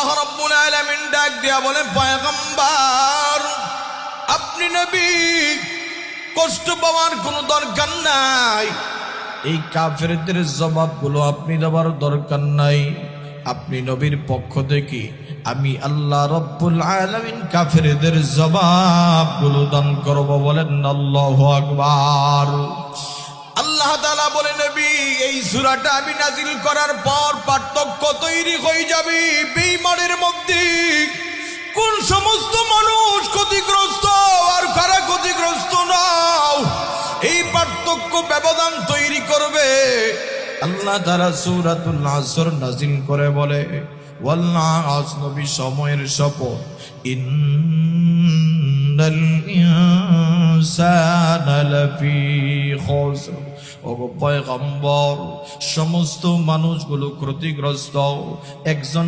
আল্লাহ রাব্বুল আলামিন ডাক দিয়া বলেন, পয়গম্বর আপনি নবী, কষ্ট পাওয়ার কোনো দরকার নাই। এই কাফেরদের জবাবগুলো আপনি দেওয়ার দরকার নাই। আপনি নবীর পক্ষ থেকে আমি আল্লাহ রাব্বুল আলামিন কাফেরদের জবাবগুলো দান করব। বলেন আল্লাহু আকবার। আল্লাহ তাআলা বলেন, নবী এই সূরাটা আমি নাজিল করার পর পার্থক্য তৈরি হয়ে যাবে বেঈমানের মধ্যে। কোন সমস্ত মানুষ ক্ষতিগ্রস্ত আর কারা ক্ষতিগ্রস্ত নাও, এই পার্থক্য ব্যবধান তৈরি করবে। আল্লাহ তাআলা সূরাতুল আসর নাজিল করে বলে, ওয়াল্লাহ নবী সময়ের শপথ, ইন্নাল ইনসানা লাফি খুসর। ও পয়গম্বর, সমস্ত মানুষগুলো ক্ষতিগ্রস্ত। একজন